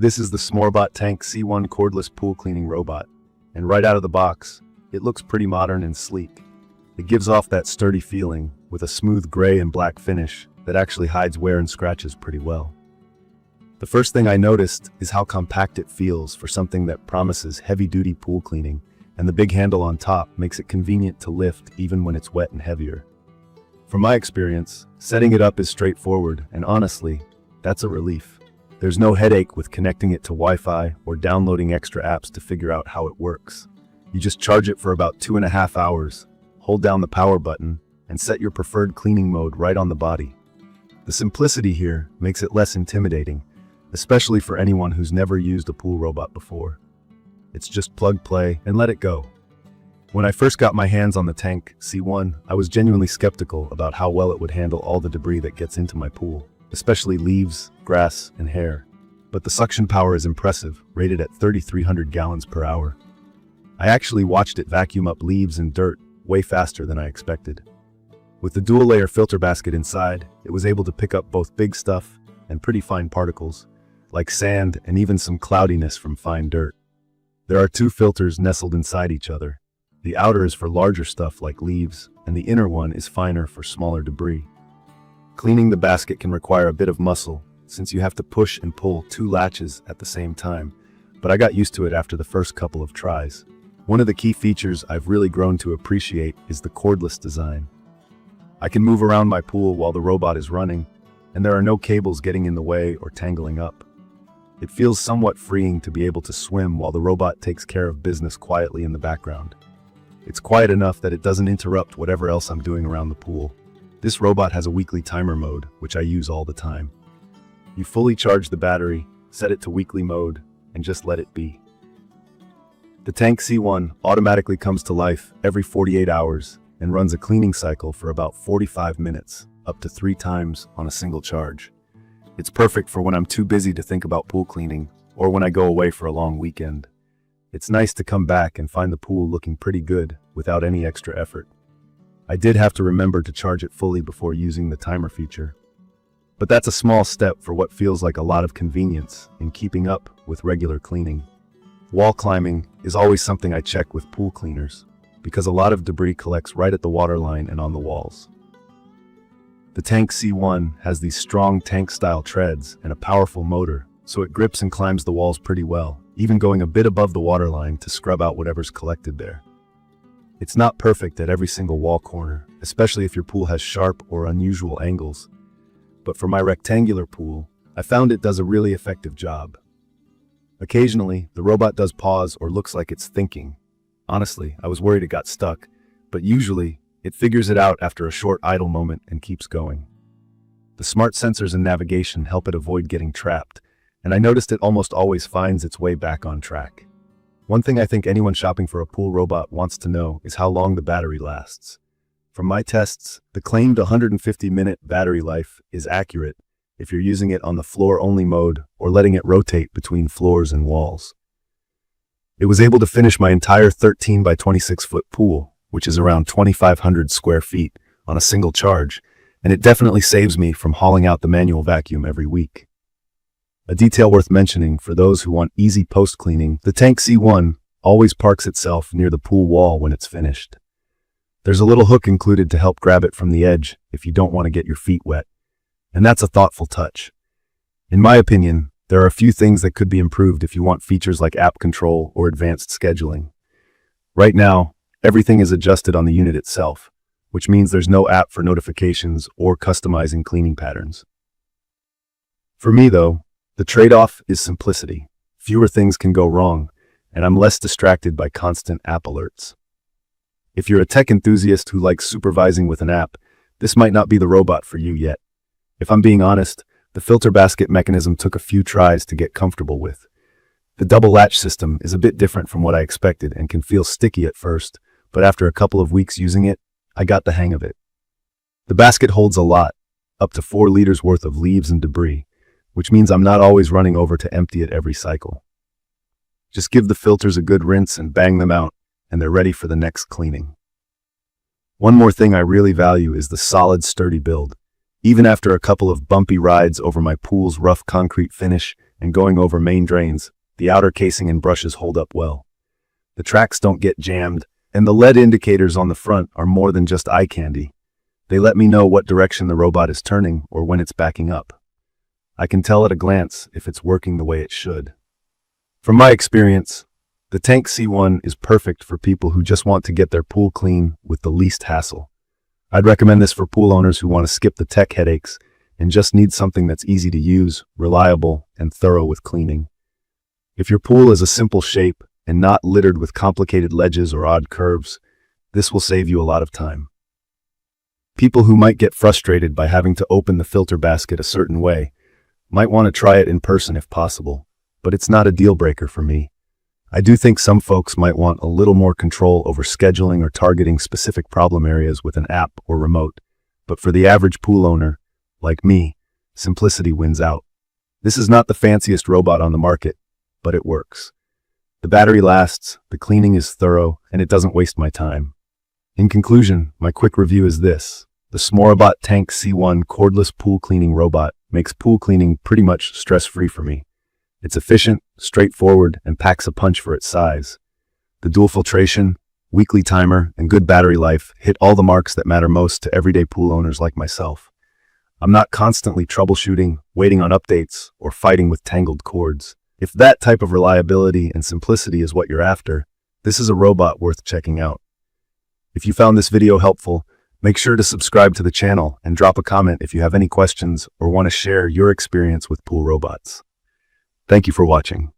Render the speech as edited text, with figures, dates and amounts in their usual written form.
This is the SMOROBOT Tank C1 cordless pool cleaning robot, and right out of the box, it looks pretty modern and sleek. It gives off that sturdy feeling with a smooth gray and black finish that actually hides wear and scratches pretty well. The first thing I noticed is how compact it feels for something that promises heavy-duty pool cleaning, and the big handle on top makes it convenient to lift even when it's wet and heavier. From my experience, setting it up is straightforward, and honestly, that's a relief. There's no headache with connecting it to Wi-Fi or downloading extra apps to figure out how it works. You just charge it for about 2.5 hours, hold down the power button, and set your preferred cleaning mode right on the body. The simplicity here makes it less intimidating, especially for anyone who's never used a pool robot before. It's just plug, play, and let it go. When I first got my hands on the Tank C1, I was genuinely skeptical about how well it would handle all the debris that gets into my pool, especially leaves, grass, and hair. But the suction power is impressive, rated at 3,300 gallons per hour. I actually watched it vacuum up leaves and dirt way faster than I expected. With the dual-layer filter basket inside, it was able to pick up both big stuff and pretty fine particles, like sand and even some cloudiness from fine dirt. There are two filters nestled inside each other. The outer is for larger stuff like leaves, and the inner one is finer for smaller debris. Cleaning the basket can require a bit of muscle, since you have to push and pull two latches at the same time, but I got used to it after the first couple of tries. One of the key features I've really grown to appreciate is the cordless design. I can move around my pool while the robot is running, and there are no cables getting in the way or tangling up. It feels somewhat freeing to be able to swim while the robot takes care of business quietly in the background. It's quiet enough that it doesn't interrupt whatever else I'm doing around the pool. This robot has a weekly timer mode, which I use all the time. You fully charge the battery, set it to weekly mode, and just let it be. The Tank C1 automatically comes to life every 48 hours and runs a cleaning cycle for about 45 minutes, up to 3 times on a single charge. It's perfect for when I'm too busy to think about pool cleaning or when I go away for a long weekend. It's nice to come back and find the pool looking pretty good without any extra effort. I did have to remember to charge it fully before using the timer feature. But that's a small step for what feels like a lot of convenience in keeping up with regular cleaning. Wall climbing is always something I check with pool cleaners, because a lot of debris collects right at the waterline and on the walls. The Tank C1 has these strong tank-style treads and a powerful motor, so it grips and climbs the walls pretty well, even going a bit above the waterline to scrub out whatever's collected there. It's not perfect at every single wall corner, especially if your pool has sharp or unusual angles. But for my rectangular pool, I found it does a really effective job. Occasionally, the robot does pause or looks like it's thinking. Honestly, I was worried it got stuck, but usually, it figures it out after a short idle moment and keeps going. The smart sensors and navigation help it avoid getting trapped, and I noticed it almost always finds its way back on track. One thing I think anyone shopping for a pool robot wants to know is how long the battery lasts. From my tests, the claimed 150-minute battery life is accurate if you're using it on the floor-only mode or letting it rotate between floors and walls. It was able to finish my entire 13 by 26-foot pool, which is around 2,500 square feet, on a single charge, and it definitely saves me from hauling out the manual vacuum every week. A detail worth mentioning for those who want easy post-cleaning, the Tank C1 always parks itself near the pool wall when it's finished. There's a little hook included to help grab it from the edge if you don't want to get your feet wet, and that's a thoughtful touch. In my opinion, there are a few things that could be improved if you want features like app control or advanced scheduling. Right now, everything is adjusted on the unit itself, which means there's no app for notifications or customizing cleaning patterns. For me, though, the trade-off is simplicity. Fewer things can go wrong, and I'm less distracted by constant app alerts. If you're a tech enthusiast who likes supervising with an app, this might not be the robot for you yet. If I'm being honest, the filter basket mechanism took a few tries to get comfortable with. The double latch system is a bit different from what I expected and can feel sticky at first, but after a couple of weeks using it, I got the hang of it. The basket holds a lot, up to 4 liters worth of leaves and debris, which means I'm not always running over to empty it every cycle. Just give the filters a good rinse and bang them out, and they're ready for the next cleaning. One more thing I really value is the solid, sturdy build. Even after a couple of bumpy rides over my pool's rough concrete finish and going over main drains, the outer casing and brushes hold up well. The tracks don't get jammed, and the LED indicators on the front are more than just eye candy. They let me know what direction the robot is turning or when it's backing up. I can tell at a glance if it's working the way it should. From my experience, the Tank C1 is perfect for people who just want to get their pool clean with the least hassle. I'd recommend this for pool owners who want to skip the tech headaches and just need something that's easy to use, reliable, and thorough with cleaning. If your pool is a simple shape and not littered with complicated ledges or odd curves, this will save you a lot of time. People who might get frustrated by having to open the filter basket a certain way might want to try it in person if possible, but it's not a deal breaker for me. I do think some folks might want a little more control over scheduling or targeting specific problem areas with an app or remote, but for the average pool owner, like me, simplicity wins out. This is not the fanciest robot on the market, but it works. The battery lasts, the cleaning is thorough, and it doesn't waste my time. In conclusion, my quick review is this. The SMOROBOT Tank C1 cordless pool cleaning robot makes pool cleaning pretty much stress-free for me. It's efficient, straightforward, and packs a punch for its size. The dual filtration, weekly timer, and good battery life hit all the marks that matter most to everyday pool owners like myself. I'm not constantly troubleshooting, waiting on updates, or fighting with tangled cords. If that type of reliability and simplicity is what you're after, this is a robot worth checking out. If you found this video helpful, make sure to subscribe to the channel and drop a comment if you have any questions or want to share your experience with pool robots. Thank you for watching.